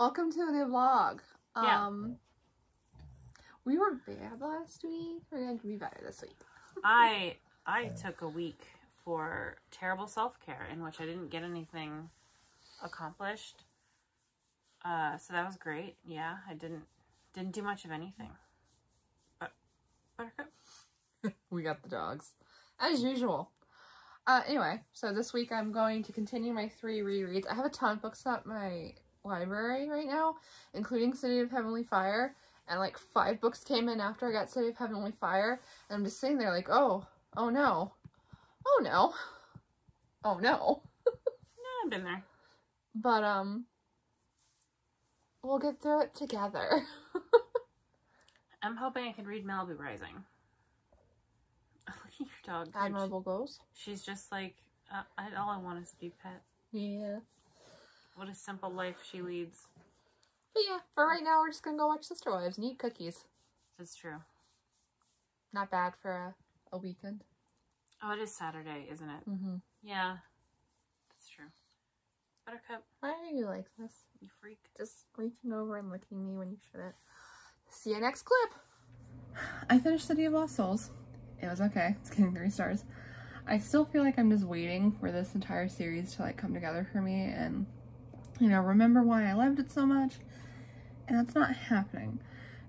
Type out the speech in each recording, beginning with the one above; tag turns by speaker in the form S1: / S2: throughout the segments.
S1: Welcome to a new vlog.
S2: Yeah.
S1: We were bad last week. We're going to be better this week.
S2: I took a week for terrible self-care in which I didn't get anything accomplished. So that was great. Yeah, I didn't do much of anything. But Buttercup.
S1: We got the dogs. As usual. Anyway, so this week I'm going to continue my 3 rereads. I have a ton of books at my library right now, including City of Heavenly Fire, and like 5 books came in after I got City of Heavenly Fire, and I'm just sitting there like, oh no, oh no, oh no.
S2: No, I've been there.
S1: But we'll get through it together.
S2: I'm hoping I can read Malibu Rising. Look at your dog.
S1: Admirable goals.
S2: She's just like, all I want is to be pet.
S1: Yeah.
S2: What a simple life she leads.
S1: But yeah, for right now, we're just gonna go watch Sister Wives and eat cookies.
S2: That's true.
S1: Not bad for a weekend.
S2: Oh, it is Saturday, isn't it?
S1: Mm-hmm.
S2: Yeah, that's true. Buttercup.
S1: Why are you like this?
S2: You freak.
S1: Just reaching over and licking me when you shouldn't. See you next clip. I finished City of Lost Souls. It was okay. It's getting 3 stars. I still feel like I'm just waiting for this entire series to like come together for me and, you know, remember why I loved it so much. And that's not happening.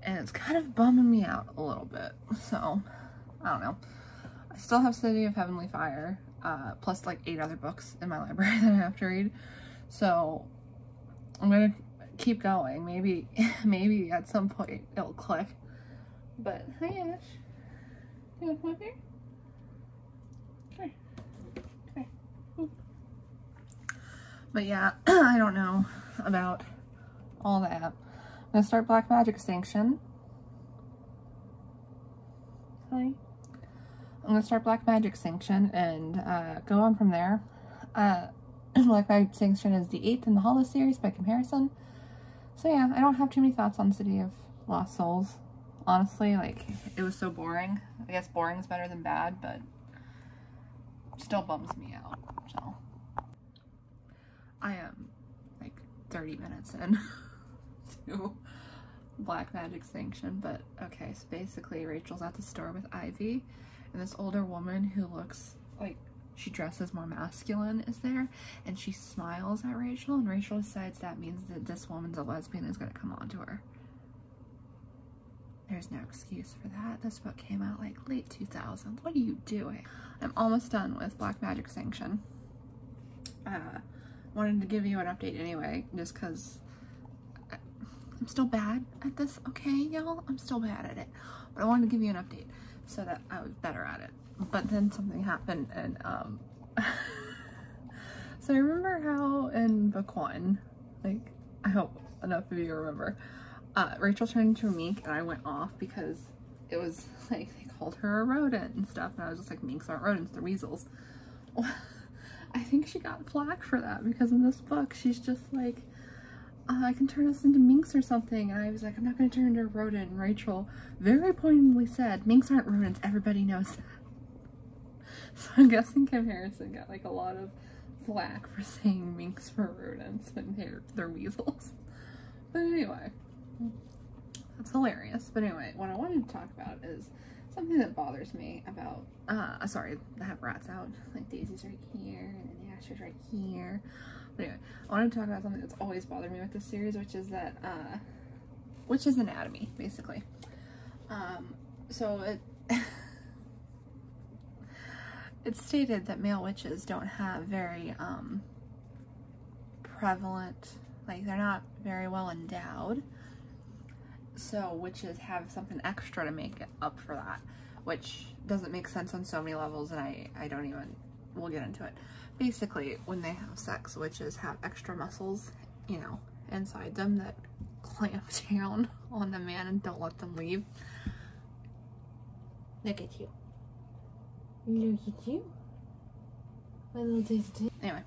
S1: And it's kind of bumming me out a little bit. So, I don't know. I still have City of Heavenly Fire, plus like 8 other books in my library that I have to read. So, I'm gonna keep going. Maybe at some point it'll click. But, hi Ash. You wanna come up here? Okay. But yeah, I don't know about all that. I'm gonna start Black Magic Extinction. Hi. I'm gonna start Black Magic Extinction and go on from there. Black Magic Extinction is the 8th in the Hollow series by comparison. So yeah, I don't have too many thoughts on City of Lost Souls. Honestly, like, it was so boring. I guess boring is better than bad, but still bums me out, so. I am, like, 30 minutes in to Black Magic Extinction, but okay, so basically Rachel's at the store with Ivy, and this older woman who looks like she dresses more masculine is there, and she smiles at Rachel, and Rachel decides that means that this woman's a lesbian and is gonna come on to her. There's no excuse for that. This book came out like late 2000s. What are you doing? I'm almost done with Black Magic Extinction. Wanted to give you an update anyway, just because I'm still bad at this, okay, y'all? I'm still bad at it. But I wanted to give you an update so that I was better at it. But then something happened, and so I remember how in book 1, like, I hope enough of you remember, Rachel turned into a mink and I went off because it was like they called her a rodent and stuff, and I was just like, minks aren't rodents, they're weasels. Well, I think she got flack for that because in this book she's just like, I can turn us into minks or something, and I was like, I'm not going to turn into a rodent, and Rachel very pointedly said, minks aren't rodents, everybody knows that. So I'm guessing Kim Harrison got like a lot of flack for saying minks were rodents when they're weasels. But anyway, that's hilarious. But anyway, what I wanted to talk about is something that bothers me about, sorry, I have rats out. Like Daisy's right here, and then Ash is right here. But anyway, I wanted to talk about something that's always bothered me with this series, which is that, which is anatomy, basically. So it's stated that male witches don't have very, prevalent, like they're not very well endowed. So witches have something extra to make it up for that, which doesn't make sense on so many levels, and I don't even, we'll get into it. Basically, when they have sex, witches have extra muscles, you know, inside them that clamp down on the man and don't let them leave. Look at you. Look at you. My little Daisy. Anyway.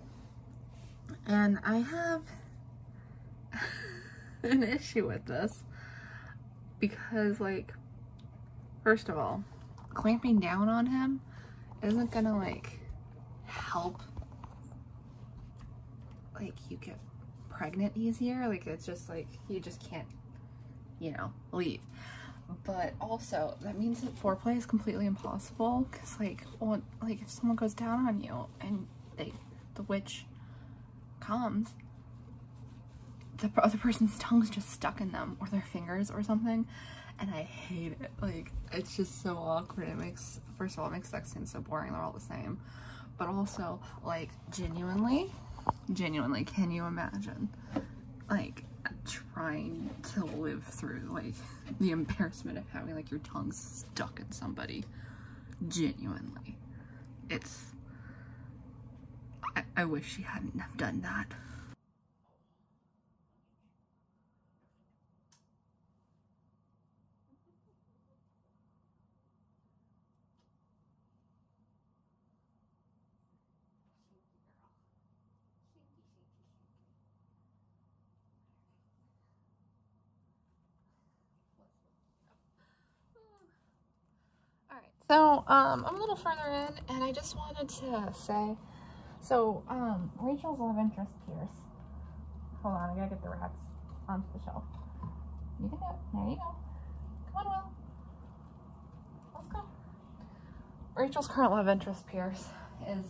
S1: And I have an issue with this. Because, like, first of all, clamping down on him isn't gonna, like, help, like, you get pregnant easier. Like, it's just like, you just can't, you know, leave. But also, that means that foreplay is completely impossible, because, like, well, like, if someone goes down on you and the witch comes, the other person's tongue's just stuck in them, or their fingers or something, and I hate it. Like, it's just so awkward. It makes, first of all, it makes sex scenes so boring. They're all the same. But also, like, genuinely, can you imagine, like, trying to live through, like, the embarrassment of having, like, your tongue stuck in somebody? Genuinely. It's, I wish she hadn't have done that. So, I'm a little further in, and I just wanted to say, so, Rachel's love interest, Pierce. Hold on, I gotta get the rats onto the shelf. You can do it. There you go. Come on, Will. Let's go. Rachel's current love interest, Pierce, is,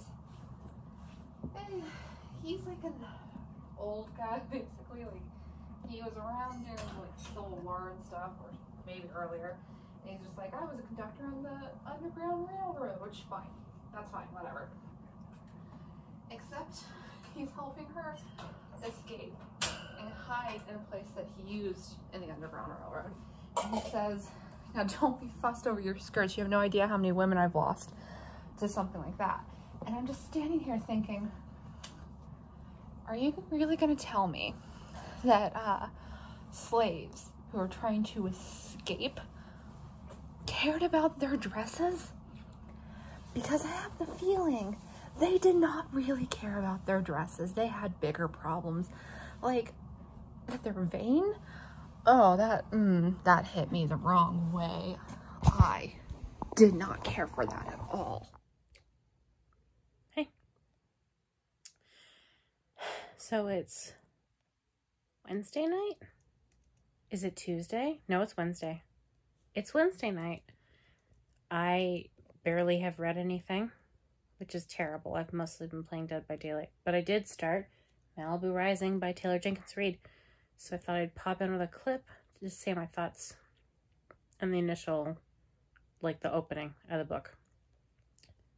S1: he's like an old guy, basically. Like, he was around during, like, Civil War and stuff, or maybe earlier. And he's just like, I was a conductor on the Underground Railroad, which, fine. That's fine, whatever. Except, he's helping her escape and hide in a place that he used in the Underground Railroad. And he says, now don't be fussed over your skirts. You have no idea how many women I've lost. Just something like that. And I'm just standing here thinking, are you really going to tell me that slaves who are trying to escape cared about their dresses? Because I have the feeling they did not really care about their dresses. They had bigger problems, like that they're vain. Oh, that hit me the wrong way. I did not care for that at all.
S2: Hey. So it's Wednesday night? Is it Tuesday? No, it's Wednesday. It's Wednesday night. I barely have read anything, which is terrible. I've mostly been playing Dead by Daylight. But I did start Malibu Rising by Taylor Jenkins Reid. So I thought I'd pop in with a clip to just say my thoughts on the initial, like, the opening of the book.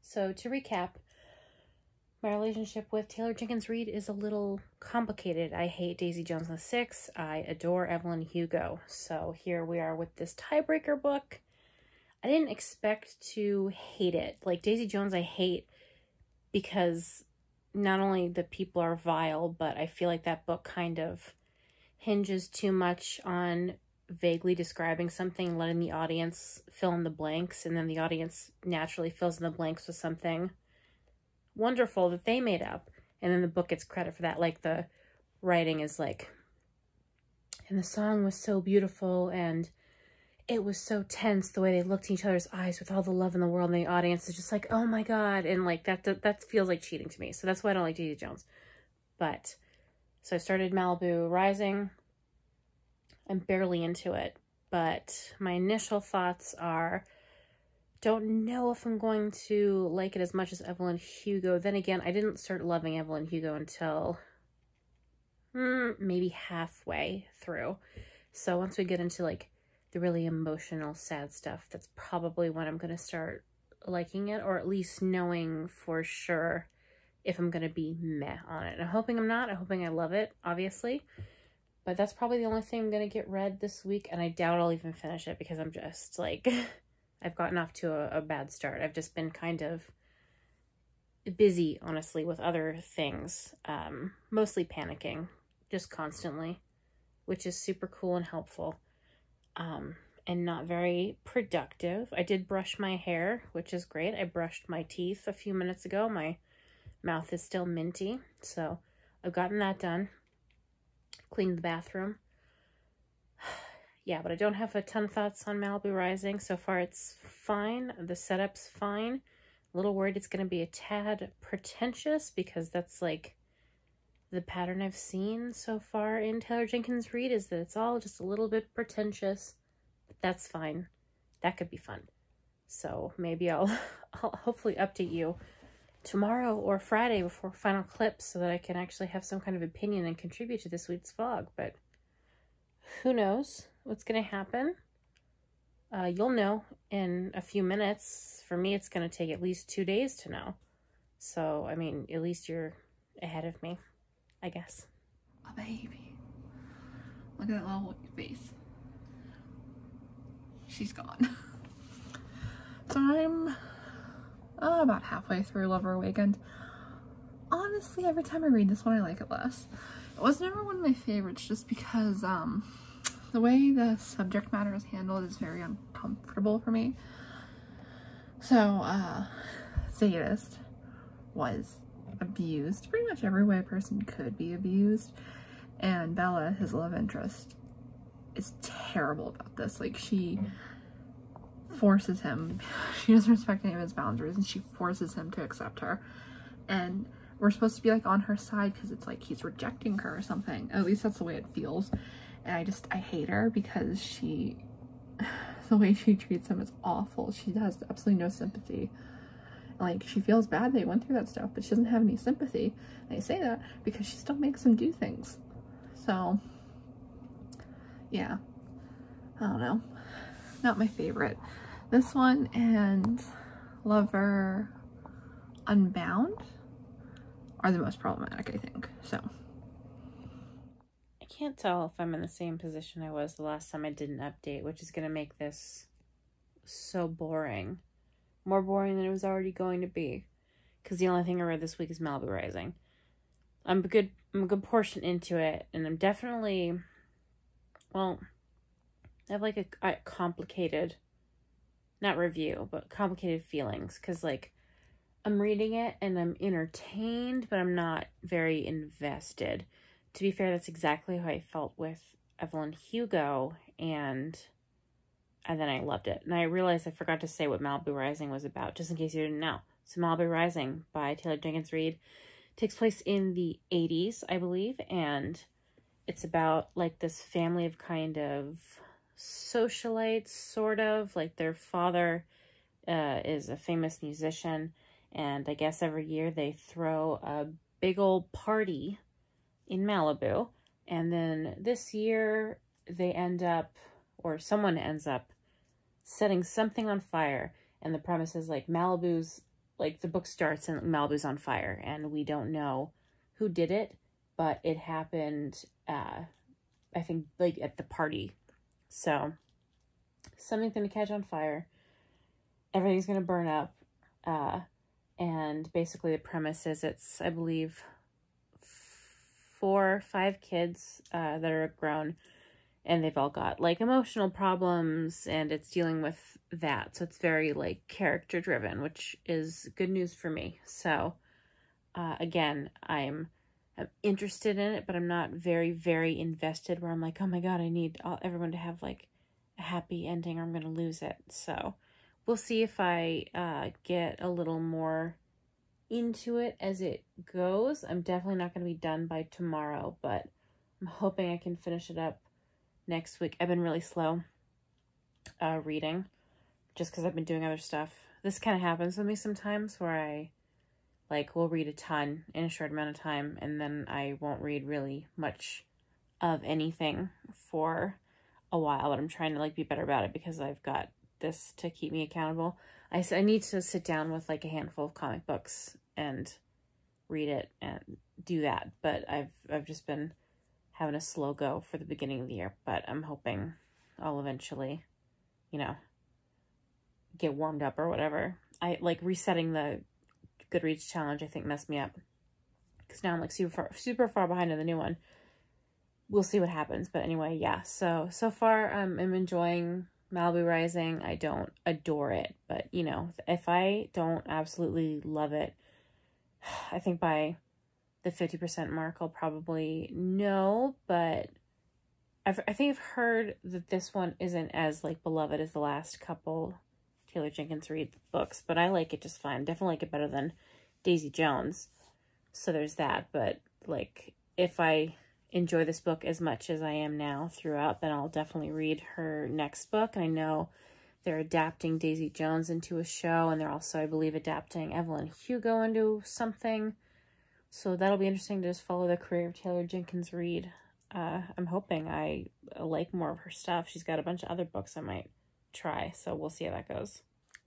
S2: So to recap, my relationship with Taylor Jenkins Reid is a little complicated. I hate Daisy Jones and the Six. I adore Evelyn Hugo. So here we are with this tiebreaker book. I didn't expect to hate it. Like, Daisy Jones I hate because not only the people are vile, but I feel like that book kind of hinges too much on vaguely describing something, letting the audience fill in the blanks, and then the audience naturally fills in the blanks with something wonderful that they made up, and then the book gets credit for that. Like, the writing is like, and the song was so beautiful, and it was so tense the way they looked in each other's eyes with all the love in the world, and the audience is just like, oh my god, and like that feels like cheating to me. So that's why I don't like Daisy Jones. But so I started Malibu Rising. I'm barely into it, but my initial thoughts are, don't know if I'm going to like it as much as Evelyn Hugo. Then again, I didn't start loving Evelyn Hugo until maybe halfway through. So once we get into, like, the really emotional, sad stuff, that's probably when I'm going to start liking it, or at least knowing for sure if I'm going to be meh on it. I'm hoping I'm not. I'm hoping I love it, obviously. But that's probably the only thing I'm going to get read this week, and I doubt I'll even finish it because I'm just, like, I've gotten off to a bad start. I've just been kind of busy, honestly, with other things. Mostly panicking, just constantly, which is super cool and helpful. And not very productive. I did brush my hair, which is great. I brushed my teeth a few minutes ago. My mouth is still minty, so I've gotten that done. Cleaned the bathroom. Yeah, but I don't have a ton of thoughts on Malibu Rising. So far, it's fine. The setup's fine. A little worried it's going to be a tad pretentious because that's, like, the pattern I've seen so far in Taylor Jenkins Reid is that it's all just a little bit pretentious, but that's fine. That could be fun. So maybe I'll hopefully update you tomorrow or Friday before final clips so that I can actually have some kind of opinion and contribute to this week's vlog. But who knows what's going to happen? You'll know in a few minutes. For me, it's going to take at least 2 days to know. So, I mean, at least you're ahead of me, I guess.
S1: A baby. Look at that little face. She's gone. So I'm about halfway through Lover Awakened. Honestly, every time I read this one, I like it less. It was never one of my favorites just because the way the subject matter is handled is very uncomfortable for me. So, Sadist was abused pretty much every way a person could be abused, and Bella, his love interest, is terrible about this. Like, she forces him, she doesn't respect any of his boundaries, and she forces him to accept her, and we're supposed to be like on her side because it's like he's rejecting her or something. At least that's the way it feels. And I hate her because the way she treats him is awful. She has absolutely no sympathy. Like, she feels bad they went through that stuff, but she doesn't have any sympathy. And I say that because she still makes him do things. So, yeah. I don't know. Not my favorite. This one and Lover Unbound are the most problematic, I think. So,
S2: I can't tell if I'm in the same position I was the last time I did an update, which is going to make this so boring. More boring than it was already going to be. Because the only thing I read this week is Malibu Rising. I'm a good portion into it, and I'm definitely, well, I have like a complicated, not review, but complicated feelings. Because, like, I'm reading it and I'm entertained, but I'm not very invested. To be fair, that's exactly how I felt with Evelyn Hugo, and then I loved it. And I realized I forgot to say what Malibu Rising was about, just in case you didn't know. So Malibu Rising by Taylor Jenkins Reid takes place in the 80s, I believe, and it's about, like, this family of kind of socialites, sort of. Like, their father is a famous musician, and I guess every year they throw a big old party in Malibu. And then this year they end up, or someone ends up, setting something on fire. And the premise is, like, Malibu's, like, the book starts and Malibu's on fire. And we don't know who did it, but it happened, I think, like, at the party. So, something's going to catch on fire. Everything's going to burn up. And basically the premise is it's, I believe, 4 or 5 kids that are grown, and they've all got, like, emotional problems, and it's dealing with that. So it's very, like, character driven, which is good news for me. So again, I'm interested in it, but I'm not very, very invested where I'm like, oh my god, I need everyone to have, like, a happy ending or I'm going to lose it. So we'll see if I get a little more into it as it goes. I'm definitely not going to be done by tomorrow, but I'm hoping I can finish it up next week. I've been really slow reading just because I've been doing other stuff. This kind of happens with me sometimes where I, like, will read a ton in a short amount of time, and then I won't read really much of anything for a while, but I'm trying to, like, be better about it because I've got this to keep me accountable. I need to sit down with, like, a handful of comic books and read it and do that, but I've just been having a slow go for the beginning of the year, but I'm hoping I'll eventually, you know, get warmed up or whatever. I, like, resetting the Goodreads challenge, I think, messed me up because now I'm, like, super far behind in the new one. We'll see what happens, but anyway, yeah, so far I'm enjoying Malibu Rising. I don't adore it, but, you know, if I don't absolutely love it, I think by the 50% mark I'll probably know, but I think I've heard that this one isn't as, like, beloved as the last couple Taylor Jenkins Reid books, but I like it just fine. Definitely like it better than Daisy Jones, so there's that. But, like, if I enjoy this book as much as I am now throughout, then I'll definitely read her next book. And I know they're adapting Daisy Jones into a show, and they're also, I believe, adapting Evelyn Hugo into something. So that'll be interesting to just follow the career of Taylor Jenkins Reid. I'm hoping I like more of her stuff. She's got a bunch of other books I might try, so we'll see how that goes.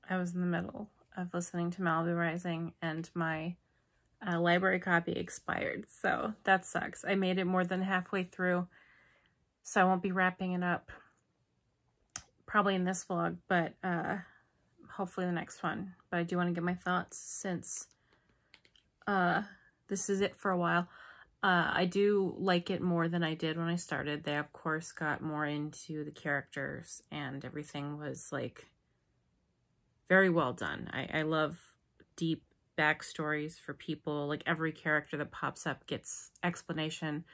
S2: I was in the middle of listening to Malibu Rising, and my library copy expired, so that sucks. I made it more than halfway through, so I won't be wrapping it up probably in this vlog, but hopefully the next one. But I do want to get my thoughts since this is it for a while. I do like it more than I did when I started. They, of course, got more into the characters, and everything was, like, very well done. I love deep backstories for people. Like, every character that pops up gets explanation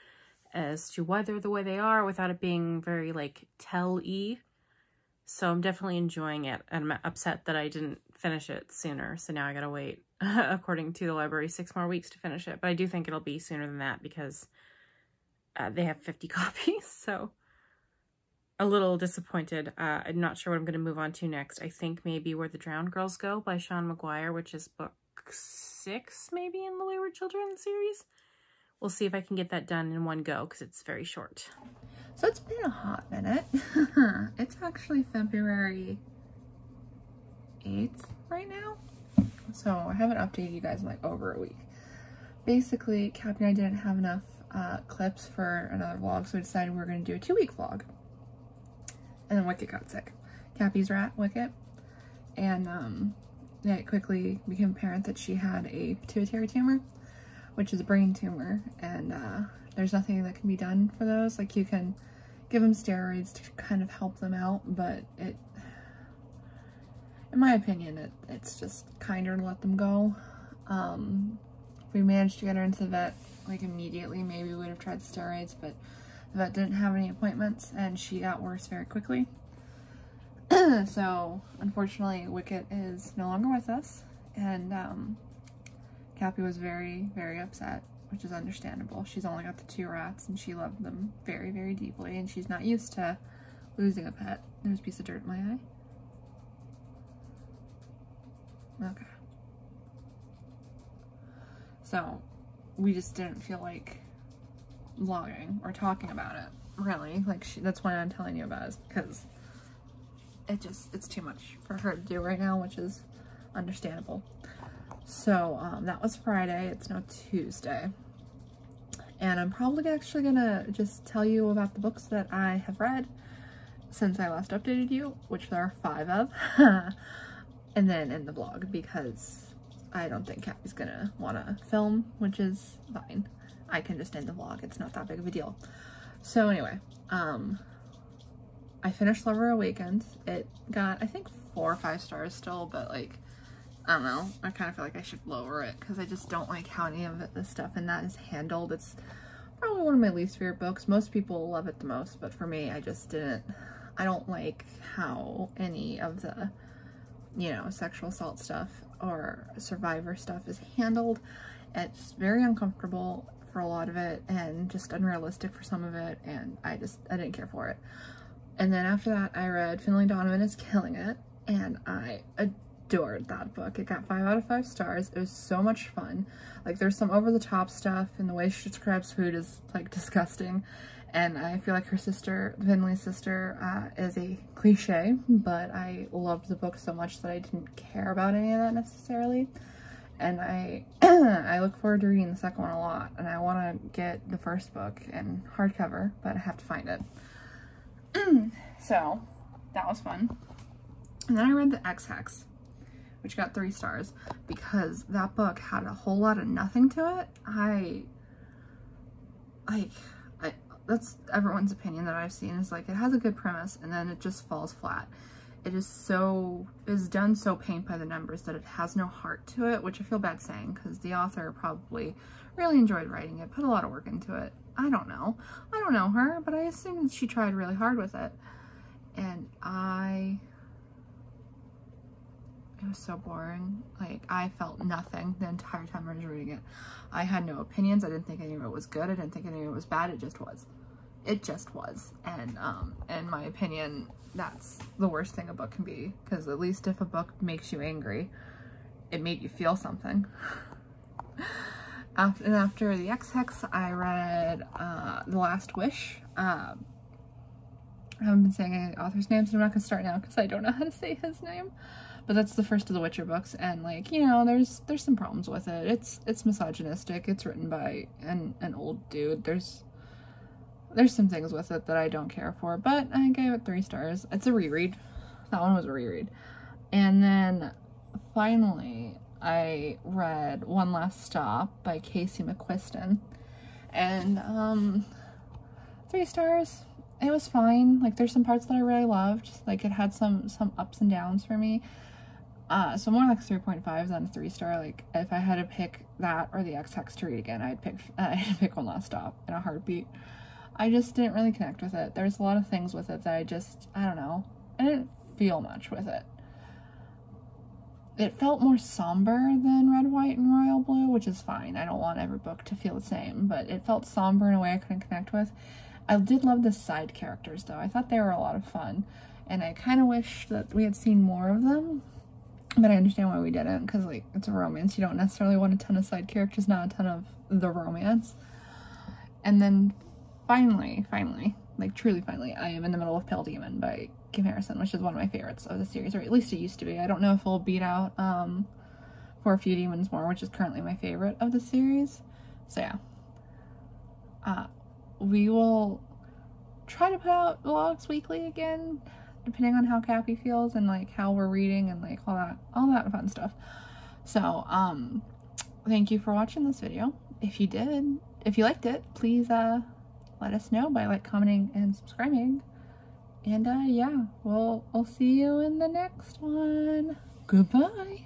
S2: as to why they're the way they are without it being very, like, tell-y. So I'm definitely enjoying it, and I'm upset that I didn't finish it sooner. So now I gotta wait, according to the library, 6 more weeks to finish it. But I do think it'll be sooner than that because they have 50 copies. So a little disappointed. I'm not sure what I'm going to move on to next. I think maybe Where the Drowned Girls Go by Sean McGuire, which is book 6 maybe in the Wayward Children series. We'll see if I can get that done in one go because it's very short.
S1: So it's been a hot minute. It's actually February 8th right now. So I haven't updated you guys in like over a week. Basically, Cappy and I didn't have enough clips for another vlog, so we decided we were going to do a 2-week vlog. And then Wicket got sick. Cappy's rat, Wicket. And yeah, it quickly became apparent that she had a pituitary tumor, which is a brain tumor. And there's nothing that can be done for those. Like, you can give them steroids to kind of help them out, but it, in my opinion, it's just kinder to let them go. If we managed to get her into the vet, like, immediately, maybe we would have tried the steroids, but the vet didn't have any appointments, and she got worse very quickly. So, unfortunately, Wicket is no longer with us, and Cappy was very, very upset, which is understandable. She's only got the 2 rats, and she loved them very, very deeply, and she's not used to losing a pet. There's a piece of dirt in my eye. Okay. So, we just didn't feel like vlogging or talking about it, really. Like, that's why I'm telling you about it, because it's too much for her to do right now, which is understandable. So, that was Friday. It's now Tuesday. And I'm probably actually gonna just tell you about the books that I have read since I last updated you, which there are 5 of. And then in the vlog, because I don't think Cappy's gonna wanna film, which is fine. I can just end the vlog. It's not that big of a deal. So anyway, I finished Lover Awakens. It got, I think, 4 or 5 stars still, but like, I don't know. I kind of feel like I should lower it because I just don't like how any of this stuff in that is handled. It's probably one of my least favorite books. Most people love it the most, but for me, I just didn't. I don't like how any of the, you know, sexual assault stuff or survivor stuff is handled. It's very uncomfortable for a lot of it and just unrealistic for some of it, and I didn't care for it. And then after that, I read Finley Donovan is Killing It, and I adored that book. It got 5 out of 5 stars. It was so much fun. Like, there's some over-the-top stuff, and the way she describes food is, like, disgusting. And I feel like her sister, Finley's sister, is a cliche, but I loved the book so much that I didn't care about any of that necessarily. And I look forward to reading the second one a lot, and I want to get the first book in hardcover, but I have to find it. So, that was fun. And then I read the X-Hex, which got 3 stars, because that book had a whole lot of nothing to it. That's everyone's opinion that I've seen, is like, it has a good premise, and then it just falls flat. It is done so paint by the numbers that it has no heart to it, which I feel bad saying, because the author probably really enjoyed writing it, put a lot of work into it. I don't know her, but I assume she tried really hard with it. And I It was so boring. Like, I felt nothing the entire time I was reading it. I had no opinions. I didn't think any of it was good. I didn't think any of it was bad. It just was. It just was. And in my opinion, that's the worst thing a book can be. Because at least if a book makes you angry, it made you feel something. After the X-Hex, I read The Last Wish. I haven't been saying any author's names, so I'm not going to start now because I don't know how to say his name. But that's the first of the Witcher books, and like, you know, there's some problems with it. It's misogynistic. It's written by an old dude. There's some things with it that I don't care for, but I gave it 3 stars. It's a reread. That one was a reread. And then finally, I read One Last Stop by Casey Mcquisten, and 3 stars. It was fine. Like, there's some parts that I really loved. Like, it had some ups and downs for me. So more like 3.5 than a 3-star. Like, if I had to pick that or the X-Hex to read again, I'd pick One Last Stop in a heartbeat. I just didn't really connect with it. There's a lot of things with it that I don't know. I didn't feel much with it. It felt more somber than Red, White, and Royal Blue, which is fine. I don't want every book to feel the same, but it felt somber in a way I couldn't connect with. I did love the side characters, though. I thought they were a lot of fun, and I kind of wish that we had seen more of them, but I understand why we didn't, because, like, it's a romance. You don't necessarily want a ton of side characters, not a ton of the romance. And then finally, like, truly finally, I am in the middle of Pale Demon by Kim Harrison, which is one of my favorites of the series, or at least it used to be. I don't know if it'll beat out For a Few Demons More, which is currently my favorite of the series. So yeah. We will try to put out vlogs weekly again, depending on how Cappy feels and like how we're reading and like all that fun stuff. So thank you for watching this video. If you liked it, please let us know by like commenting and subscribing. And yeah, we'll see you in the next one. Goodbye.